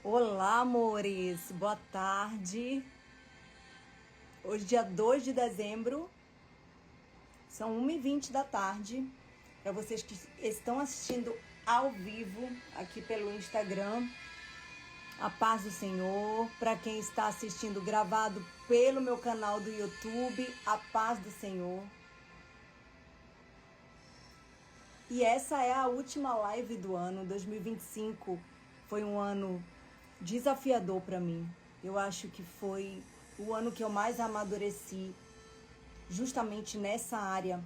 Olá, amores! Boa tarde. Hoje, dia 2 de dezembro, são 1h20 da tarde. Para vocês que estão assistindo ao vivo aqui pelo Instagram, a paz do Senhor. Para quem está assistindo gravado pelo meu canal do YouTube, a paz do Senhor. E essa é a última live do ano 2025. Foi um ano desafiador para mim. Eu acho que foi o ano que eu mais amadureci, justamente nessa área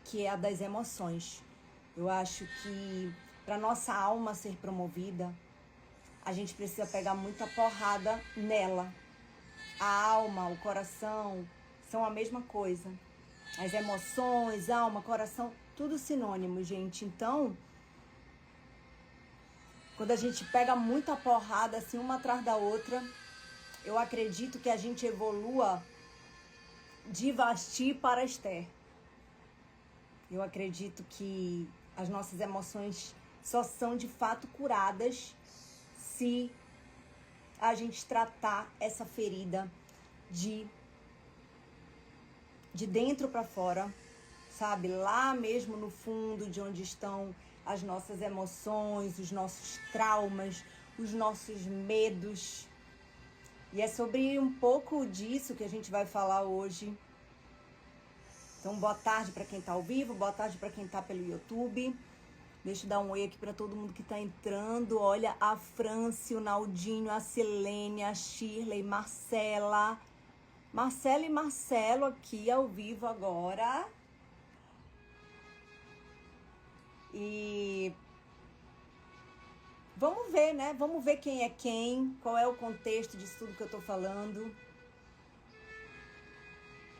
que é a das emoções. Eu acho que para nossa alma ser promovida, a gente precisa pegar muita porrada nela. A alma, o coração são a mesma coisa. As emoções, alma, coração, tudo sinônimo, gente. Então, quando a gente pega muita porrada, assim, uma atrás da outra, eu acredito que a gente evolua de Vasti para Esther. Eu acredito que as nossas emoções só são de fato curadas se a gente tratar essa ferida de dentro para fora, sabe? Lá mesmo no fundo de onde estão as nossas emoções, os nossos traumas, os nossos medos. E é sobre um pouco disso que a gente vai falar hoje. Então, boa tarde para quem está ao vivo, boa tarde para quem está pelo YouTube. Deixa eu dar um oi aqui para todo mundo que está entrando. Olha, a Franci, o Naldinho, a Silene, a Shirley, Marcela e Marcelo aqui ao vivo agora. E vamos ver, né? Vamos ver quem é quem, qual é o contexto disso tudo que eu tô falando.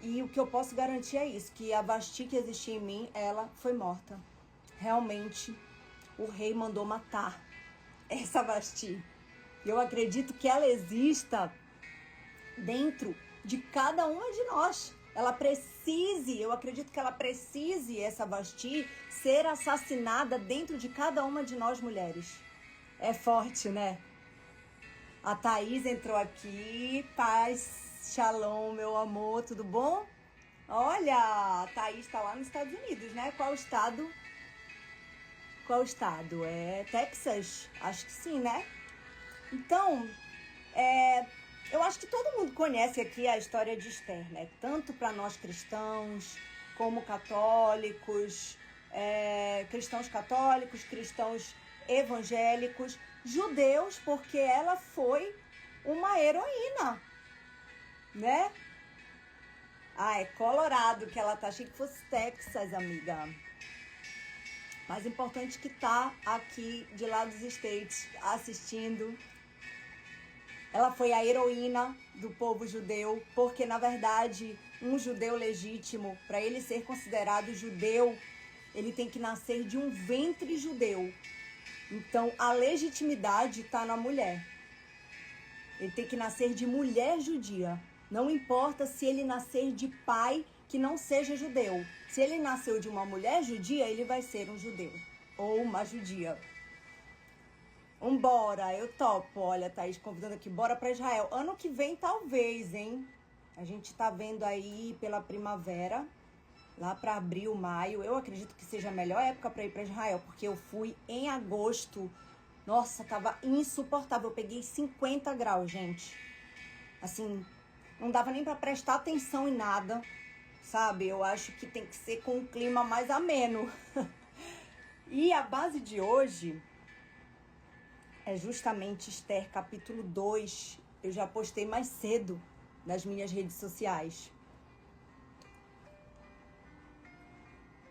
E o que eu posso garantir é isso, que a Vasti que existia em mim, ela foi morta. Realmente, o rei mandou matar essa Vasti. Eu acredito que ela exista dentro de cada uma de nós. Eu acredito que ela precise, essa Vasti, ser assassinada dentro de cada uma de nós mulheres. É forte, né? A Thaís entrou aqui. Paz, shalom, meu amor, tudo bom? Olha, a Thaís tá lá nos Estados Unidos, né? Qual estado? É Texas? Acho que sim, né? Então, eu acho que todo mundo conhece aqui a história de Esther, né? Tanto para nós cristãos, como católicos, cristãos católicos, cristãos evangélicos, judeus, porque ela foi uma heroína, né? Ah, é Colorado que ela tá. Achei que fosse Texas, amiga. Mas importante que tá aqui de lá dos States assistindo. Ela foi a heroína do povo judeu, porque, na verdade, um judeu legítimo, para ele ser considerado judeu, ele tem que nascer de um ventre judeu. Então, a legitimidade está na mulher. Ele tem que nascer de mulher judia. Não importa se ele nascer de pai que não seja judeu. Se ele nasceu de uma mulher judia, ele vai ser um judeu ou uma judia. Bora, eu topo. Olha, Thaís convidando aqui, bora para Israel. Ano que vem, talvez, hein? A gente tá vendo aí pela primavera, lá para abril, maio. Eu acredito que seja a melhor época para ir para Israel, porque eu fui em agosto. Nossa, tava insuportável. Eu peguei 50 graus, gente. Assim, não dava nem para prestar atenção em nada, sabe? Eu acho que tem que ser com um clima mais ameno. E a base de hoje é justamente Esther, capítulo 2. Eu já postei mais cedo nas minhas redes sociais.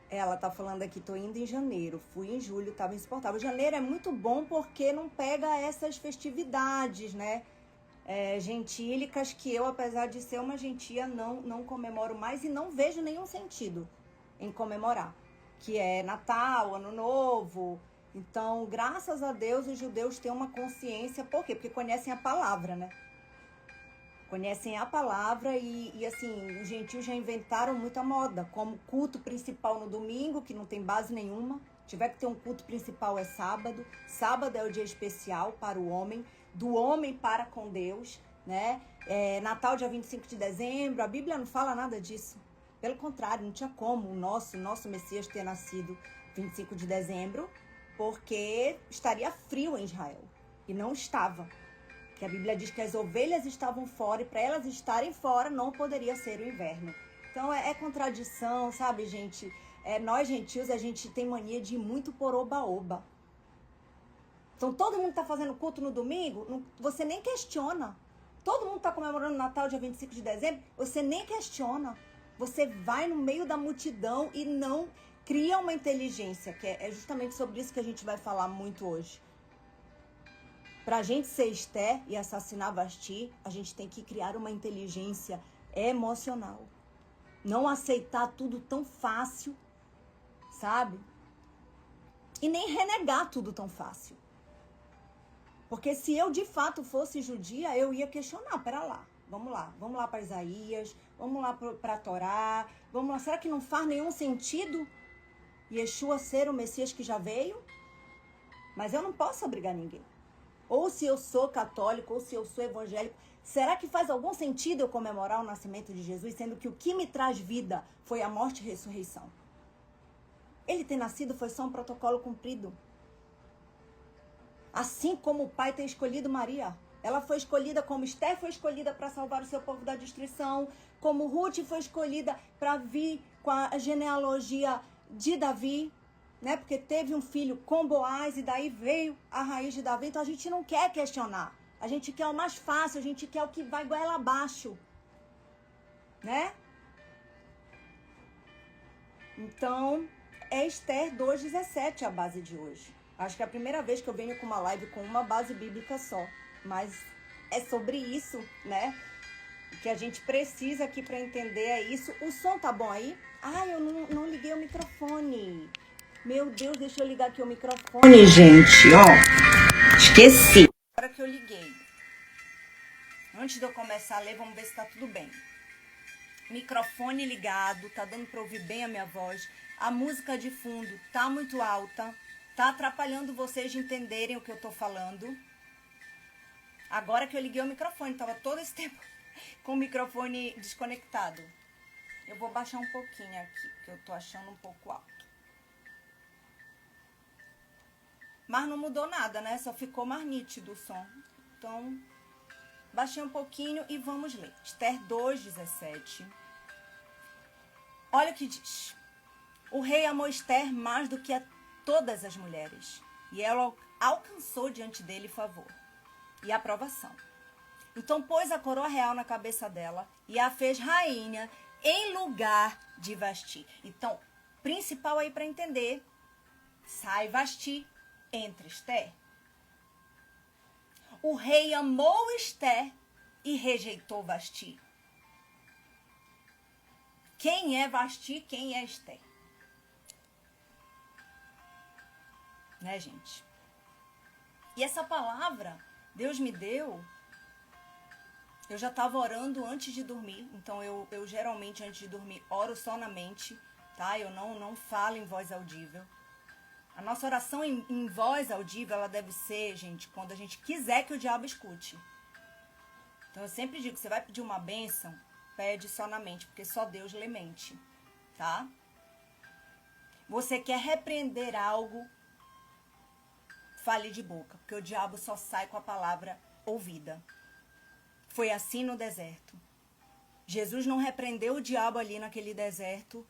Ela tá falando aqui, tô indo em janeiro, fui em julho, tava insuportável. Janeiro é muito bom porque não pega essas festividades, né? Gentílicas, que eu, apesar de ser uma gentia, não comemoro mais e não vejo nenhum sentido em comemorar. Que é Natal, Ano Novo. Então, graças a Deus, os judeus têm uma consciência. Por quê? Porque conhecem a palavra, né? Conhecem a palavra e assim, os gentios já inventaram muita moda, como culto principal no domingo, que não tem base nenhuma, tiver que ter um culto principal é sábado. Sábado é o dia especial para o homem, do homem para com Deus, né? Natal dia 25 de dezembro, a Bíblia não fala nada disso. Pelo contrário, não tinha como o nosso Messias ter nascido 25 de dezembro, porque estaria frio em Israel. E não estava. Que a Bíblia diz que as ovelhas estavam fora e para elas estarem fora não poderia ser o inverno. Então é contradição, sabe, gente? Nós gentios, a gente tem mania de ir muito por oba-oba. Então todo mundo está fazendo culto no domingo, você nem questiona. Todo mundo está comemorando o Natal dia 25 de dezembro, você nem questiona. Você vai no meio da multidão e não cria uma inteligência, que é justamente sobre isso que a gente vai falar muito hoje. Para a gente ser Esther e assassinar Vasti, a gente tem que criar uma inteligência emocional. Não aceitar tudo tão fácil, sabe? E nem renegar tudo tão fácil. Porque se eu de fato fosse judia, eu ia questionar, pera lá, vamos lá para Isaías, vamos lá para a Torá, vamos lá, será que não faz nenhum sentido Yeshua ser o Messias que já veio? Mas eu não posso obrigar ninguém. Ou se eu sou católico, ou se eu sou evangélico, será que faz algum sentido eu comemorar o nascimento de Jesus, sendo que o que me traz vida foi a morte e a ressurreição? Ele ter nascido foi só um protocolo cumprido. Assim como o Pai tem escolhido Maria. Ela foi escolhida como Esther foi escolhida para salvar o seu povo da destruição, como Ruth foi escolhida para vir com a genealogia de Davi, né? Porque teve um filho com Boaz e daí veio a raiz de Davi. Então a gente não quer questionar. A gente quer o mais fácil, a gente quer o que vai goela abaixo, né? Então, é Esther 2,17 a base de hoje. Acho que é a primeira vez que eu venho com uma live com uma base bíblica só. Mas é sobre isso, né? O que a gente precisa aqui para entender é isso. O som tá bom aí? Ah, eu não liguei o microfone. Meu Deus, deixa eu ligar aqui o microfone, gente, ó. Esqueci. Agora que eu liguei. Antes de eu começar a ler, vamos ver se tá tudo bem. Microfone ligado, tá dando para ouvir bem a minha voz. A música de fundo tá muito alta. Tá atrapalhando vocês de entenderem o que eu tô falando. Agora que eu liguei o microfone, tava todo esse tempo com o microfone desconectado. Eu vou baixar um pouquinho aqui, porque eu tô achando um pouco alto. Mas não mudou nada, né? Só ficou mais nítido o som. Então, baixei um pouquinho e vamos ler. Esther 2,17. Olha o que diz. O rei amou Esther mais do que a todas as mulheres, e ela alcançou diante dele favor e aprovação. Então pôs a coroa real na cabeça dela e a fez rainha em lugar de Vasti. Então, principal aí para entender, sai Vasti, entra Esther. O rei amou Esther e rejeitou Vasti. Quem é Vasti? Quem é Esther? Né, gente? E essa palavra Deus me deu, eu já estava orando antes de dormir. Então eu geralmente antes de dormir oro só na mente, tá? Eu não falo em voz audível. A nossa oração em voz audível, ela deve ser, gente, quando a gente quiser que o diabo escute. Então eu sempre digo, você vai pedir uma bênção, pede só na mente, porque só Deus lê mente, tá? Você quer repreender algo, fale de boca, porque o diabo só sai com a palavra ouvida. Foi assim no deserto. Jesus não repreendeu o diabo ali naquele deserto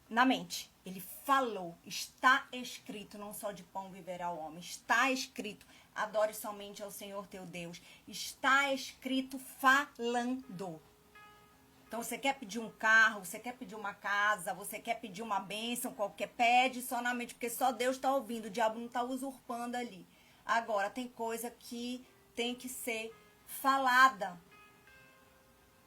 na mente. Ele falou, está escrito, não só de pão viverá o homem. Está escrito, adore somente ao Senhor teu Deus. Está escrito falando. Então você quer pedir um carro, você quer pedir uma casa, você quer pedir uma bênção, qualquer, pede só na mente, porque só Deus está ouvindo, o diabo não está usurpando ali. Agora, tem coisa que tem que ser falada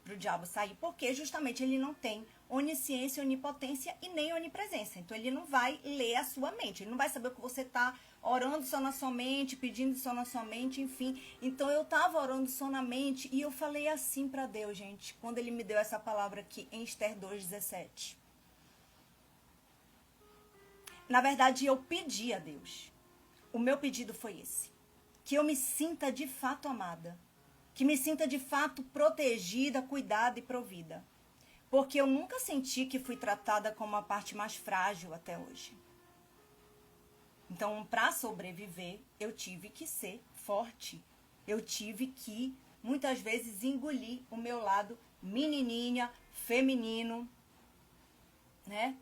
para o diabo sair, porque justamente ele não tem onisciência, onipotência e nem onipresença. Então ele não vai ler a sua mente, ele não vai saber o que você está orando só na sua mente, pedindo só na sua mente, enfim. Então eu estava orando só na mente e eu falei assim para Deus, gente, quando ele me deu essa palavra aqui em Esther 2,17. Na verdade, eu pedi a Deus. O meu pedido foi esse. Que eu me sinta de fato amada. Que me sinta de fato protegida, cuidada e provida. Porque eu nunca senti que fui tratada como a parte mais frágil até hoje. Então, para sobreviver, eu tive que ser forte. Eu tive que, muitas vezes, engolir o meu lado menininha, feminino, né?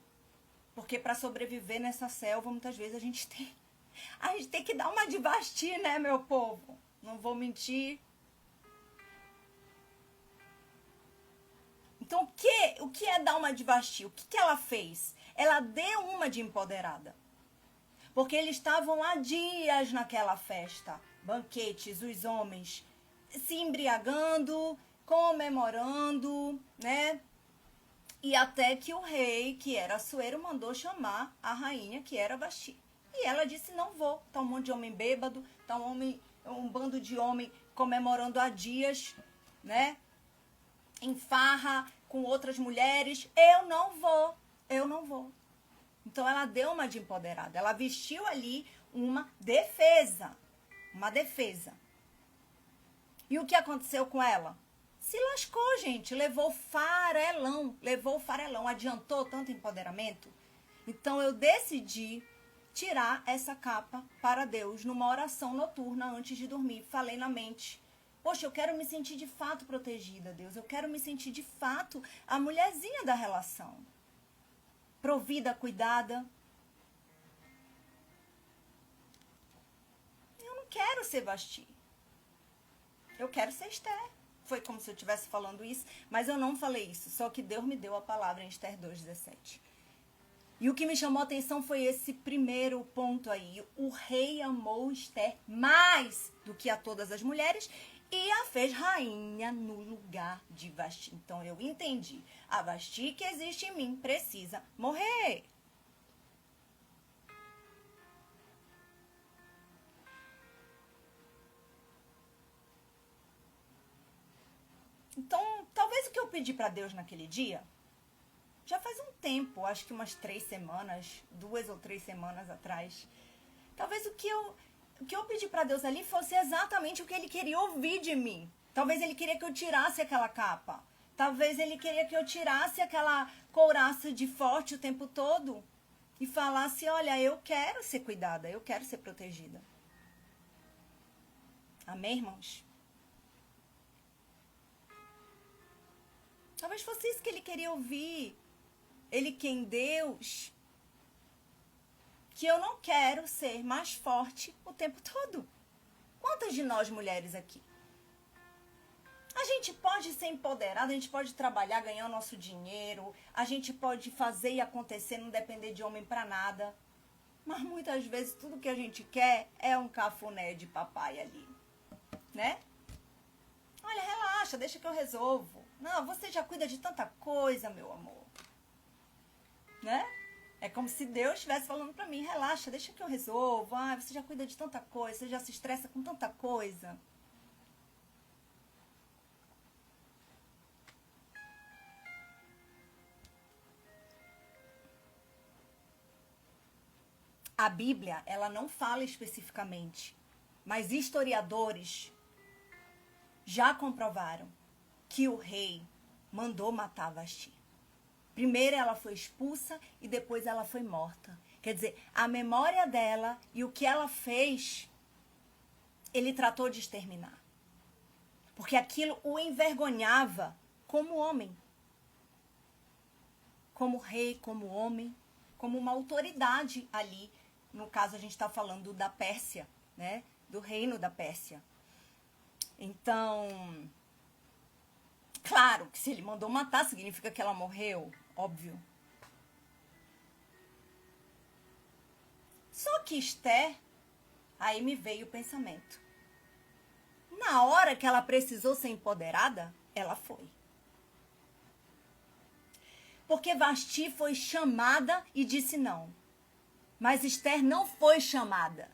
Porque para sobreviver nessa selva, muitas vezes a gente tem que dar uma de Vasti, né, meu povo? Não vou mentir. Então, o que é dar uma de Vasti? O que ela fez? Ela deu uma de empoderada. Porque eles estavam há dias naquela festa, banquetes, os homens se embriagando, comemorando, né? E até que o rei, que era Assuero, mandou chamar a rainha, que era Vasti. E ela disse, não vou. Tá um monte de homem bêbado, tá um bando de homem comemorando há dias, né? Em farra com outras mulheres. Eu não vou. Então ela deu uma de empoderada. Ela vestiu ali uma defesa. Uma defesa. E o que aconteceu com ela? Se lascou, gente. Levou farelão. Adiantou tanto empoderamento. Então eu decidi tirar essa capa para Deus numa oração noturna antes de dormir. Falei na mente. Poxa, eu quero me sentir de fato protegida, Deus. Eu quero me sentir de fato a mulherzinha da relação. Provida, cuidada. Eu não quero ser Vasti. Eu quero ser Esther. Foi como se eu estivesse falando isso, mas eu não falei isso. Só que Deus me deu a palavra em Esther 2,17. E o que me chamou a atenção foi esse primeiro ponto aí. O rei amou Esther mais do que a todas as mulheres e a fez rainha no lugar de Vasti. Então eu entendi. A Vasti que existe em mim precisa morrer. Então, talvez o que eu pedi para Deus naquele dia, já faz um tempo, acho que umas 3 semanas, 2 ou 3 semanas atrás, talvez o que eu pedi para Deus ali fosse exatamente o que ele queria ouvir de mim. Talvez ele queria que eu tirasse aquela capa. Talvez ele queria que eu tirasse aquela couraça de forte o tempo todo e falasse, olha, eu quero ser cuidada, eu quero ser protegida. Amém, irmãos? Talvez fosse isso que ele queria ouvir. Ele que em Deus, que eu não quero ser mais forte o tempo todo. Quantas de nós mulheres aqui? A gente pode ser empoderada, a gente pode trabalhar, ganhar o nosso dinheiro, a gente pode fazer e acontecer, não depender de homem pra nada. Mas muitas vezes tudo que a gente quer é um cafuné de papai ali, né? Olha, relaxa, deixa que eu resolvo. Não, você já cuida de tanta coisa, meu amor. Né? É como se Deus estivesse falando pra mim, relaxa, deixa que eu resolvo. Ah, você já cuida de tanta coisa, você já se estressa com tanta coisa. A Bíblia, ela não fala especificamente, mas historiadores já comprovaram que o rei mandou matar Vasti. Primeiro ela foi expulsa e depois ela foi morta. Quer dizer, a memória dela e o que ela fez, ele tratou de exterminar. Porque aquilo o envergonhava como homem. Como rei, como homem, como uma autoridade ali. No caso, a gente está falando da Pérsia, né? Do reino da Pérsia. Então, claro que se ele mandou matar, significa que ela morreu, óbvio. Só que Esther, aí me veio o pensamento. Na hora que ela precisou ser empoderada, ela foi. Porque Vasti foi chamada e disse não. Mas Esther não foi chamada.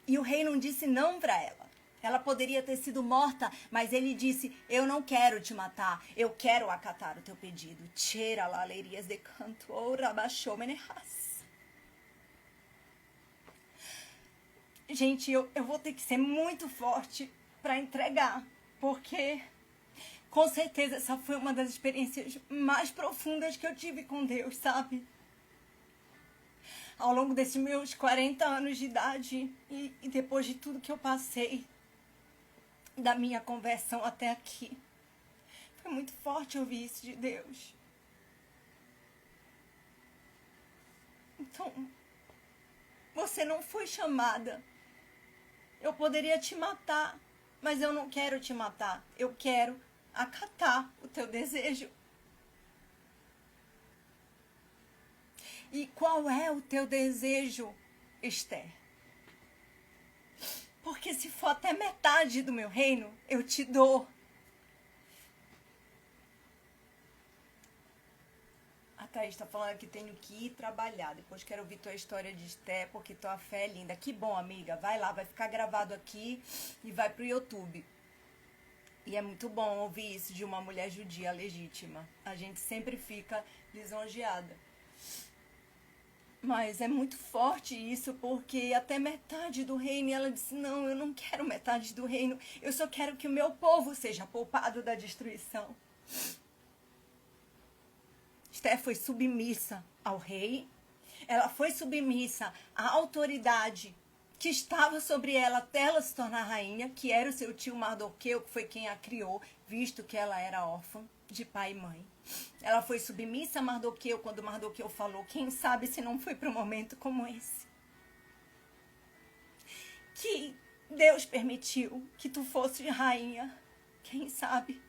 E o rei não disse não para ela. Ela poderia ter sido morta, mas ele disse, eu não quero te matar, eu quero acatar o teu pedido. Tira lá, leirias de canto, ou rabachou menerras. Gente, eu vou ter que ser muito forte para entregar, porque com certeza essa foi uma das experiências mais profundas que eu tive com Deus, sabe? Ao longo desses meus 40 anos de idade e depois de tudo que eu passei, da minha conversão até aqui, foi muito forte ouvir isso de Deus. Então, você não foi chamada. Eu poderia te matar, mas eu não quero te matar. Eu quero acatar o teu desejo. E qual é o teu desejo, Esther? Porque se for até metade do meu reino, eu te dou. A Thaís está falando que tenho que ir trabalhar. Depois quero ouvir tua história de Esther, porque tua fé é linda. Que bom, amiga. Vai lá, vai ficar gravado aqui e vai pro YouTube. E é muito bom ouvir isso de uma mulher judia legítima. A gente sempre fica lisonjeada. Mas é muito forte isso, porque até metade do reino, ela disse, não, eu não quero metade do reino, eu só quero que o meu povo seja poupado da destruição. Esther foi submissa ao rei, ela foi submissa à autoridade que estava sobre ela até ela se tornar rainha, que era o seu tio Mardoqueu, que foi quem a criou, visto que ela era órfã de pai e mãe. Ela foi submissa a Mardoqueu quando Mardoqueu falou, quem sabe se não foi para um momento como esse. Que Deus permitiu que tu fosse rainha, quem sabe.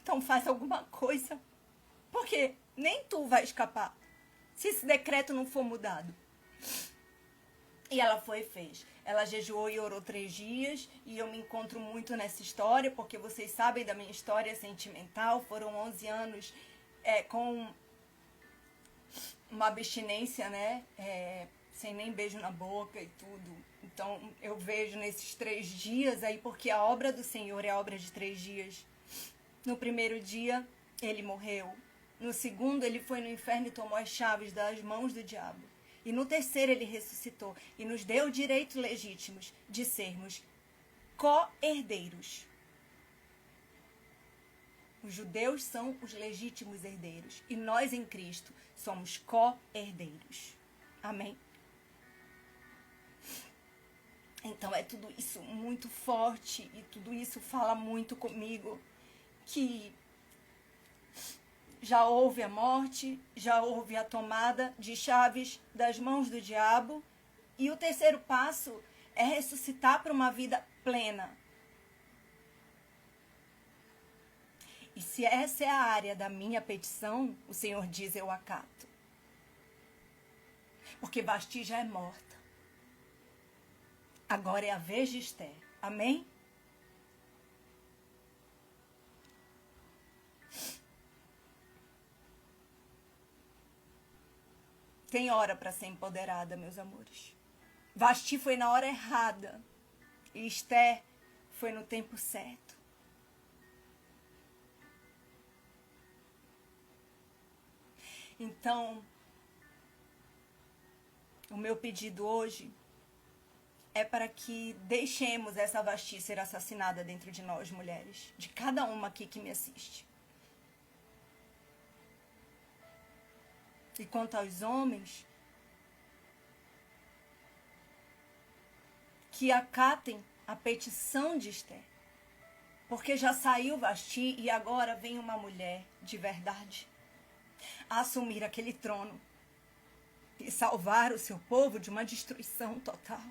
Então faz alguma coisa, porque nem tu vai escapar se esse decreto não for mudado. E ela foi e fez. Ela jejuou e orou 3 dias. E eu me encontro muito nessa história, porque vocês sabem da minha história sentimental. Foram 11 anos com uma abstinência, né? Sem nem beijo na boca e tudo. Então eu vejo nesses 3 dias aí, porque a obra do Senhor é a obra de 3 dias. No primeiro dia, ele morreu. No segundo, ele foi no inferno e tomou as chaves das mãos do diabo. E no terceiro ele ressuscitou e nos deu direitos legítimos de sermos co-herdeiros. Os judeus são os legítimos herdeiros e nós em Cristo somos co-herdeiros. Amém? Então é tudo isso muito forte e tudo isso fala muito comigo, que já houve a morte, já houve a tomada de chaves das mãos do diabo. E o terceiro passo é ressuscitar para uma vida plena. E se essa é a área da minha petição, o Senhor diz, eu acato. Porque Vasti já é morta. Agora é a vez de Esther. Amém? Tem hora para ser empoderada, meus amores. Vasti foi na hora errada. E Esther foi no tempo certo. Então, o meu pedido hoje é para que deixemos essa Vasti ser assassinada dentro de nós, mulheres. De cada uma aqui que me assiste. E quanto aos homens, que acatem a petição de Esther. Porque já saiu Vasti e agora vem uma mulher de verdade a assumir aquele trono e salvar o seu povo de uma destruição total.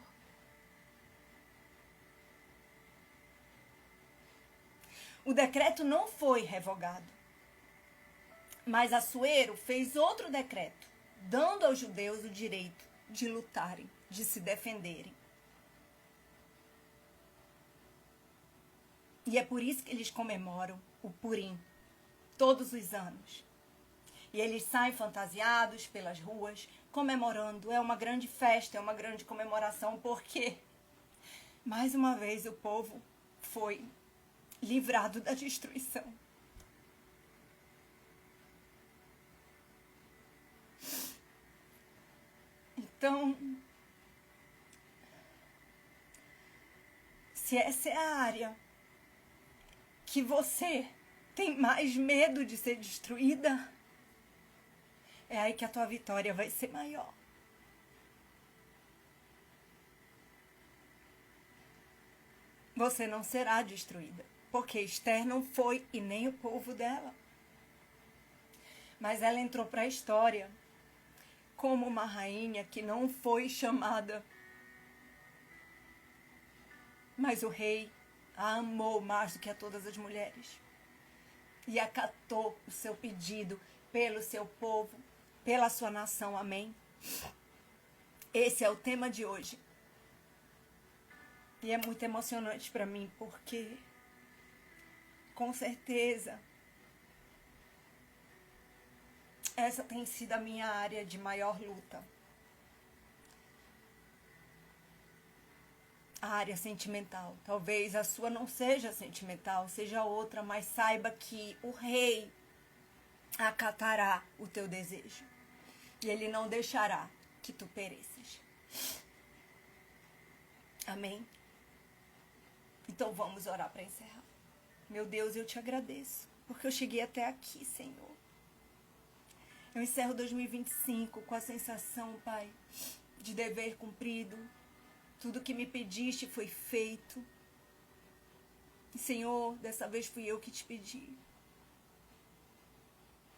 O decreto não foi revogado. Mas Assuero fez outro decreto, dando aos judeus o direito de lutarem, de se defenderem. E é por isso que eles comemoram o Purim, todos os anos. E eles saem fantasiados pelas ruas, comemorando. É uma grande festa, é uma grande comemoração, porque, mais uma vez, o povo foi livrado da destruição. Então, Se essa é a área que você tem mais medo de ser destruída, é aí que a tua vitória vai ser maior. Você não será destruída, porque Esther não foi e nem o povo dela. Mas ela entrou para a história como uma rainha que não foi chamada. Mas o rei a amou mais do que a todas as mulheres. E acatou o seu pedido pelo seu povo, pela sua nação. Amém? Esse é o tema de hoje. E é muito emocionante para mim, porque, com certeza, essa tem sido a minha área de maior luta. A área sentimental. Talvez a sua não seja sentimental, seja outra, mas saiba que o rei acatará o teu desejo. E ele não deixará que tu pereças. Amém? Então vamos orar para encerrar. Meu Deus, eu te agradeço, porque eu cheguei até aqui, Senhor. Eu encerro 2025 com a sensação, Pai, de dever cumprido. Tudo que me pediste foi feito. E, Senhor, dessa vez fui eu que te pedi.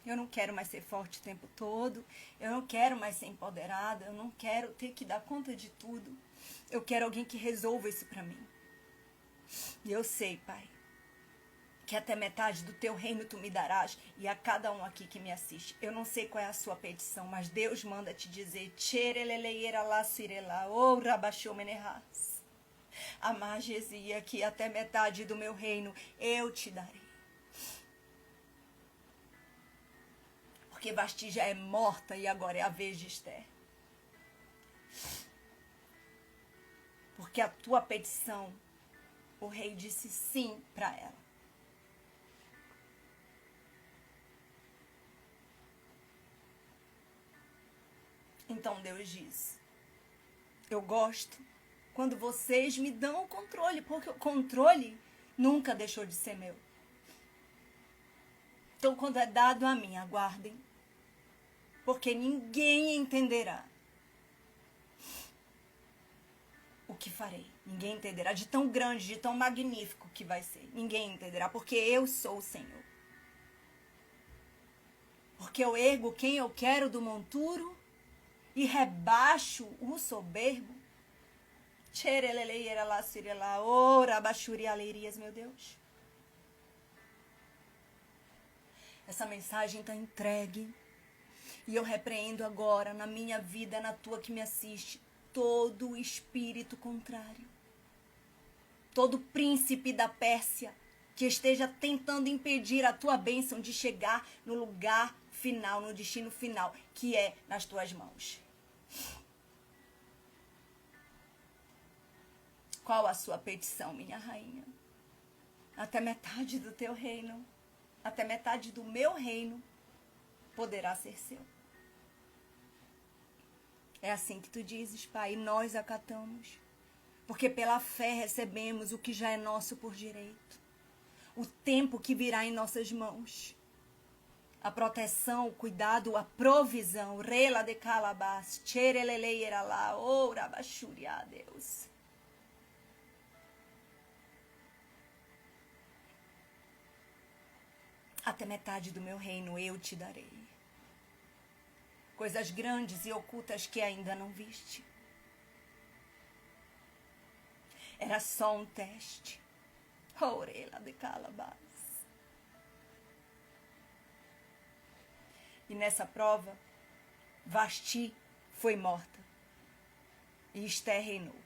Eu não quero mais ser forte o tempo todo. Eu não quero mais ser empoderada. Eu não quero ter que dar conta de tudo. Eu quero alguém que resolva isso para mim. E eu sei, Pai, que até metade do teu reino tu me darás, e a cada um aqui que me assiste. Eu não sei qual é a sua petição, mas Deus manda te dizer, a magesia, que até metade do meu reino eu te darei. Porque Vasti já é morta e agora é a vez de Esther. Porque a tua petição, o rei disse sim para ela. Então Deus diz, eu gosto quando vocês me dão o controle, porque o controle nunca deixou de ser meu. Então quando é dado a mim, aguardem, porque ninguém entenderá o que farei. Ninguém entenderá de tão grande, de tão magnífico que vai ser. Ninguém entenderá, porque eu sou o Senhor. Porque eu ergo quem eu quero do monturo e rebaixo o soberbo. Meu Deus. Essa mensagem está entregue. E eu repreendo agora na minha vida, na tua que me assiste, todo espírito contrário. Todo príncipe da Pérsia que esteja tentando impedir a tua bênção de chegar no lugar final, no destino final, que é nas tuas mãos. Qual a sua petição, minha rainha? Até metade do teu reino, até metade do meu reino, poderá ser seu. É assim que tu dizes, Pai, e nós acatamos. Porque pela fé recebemos o que já é nosso por direito. O tempo que virá em nossas mãos. A proteção, o cuidado, a provisão. Rela de calabás, tchereleleira lá, ora baixuria, Deus. Até metade do meu reino eu te darei. Coisas grandes e ocultas que ainda não viste. Era só um teste. Orelha de calabás. E nessa prova, Vasti foi morta. E Esther reinou.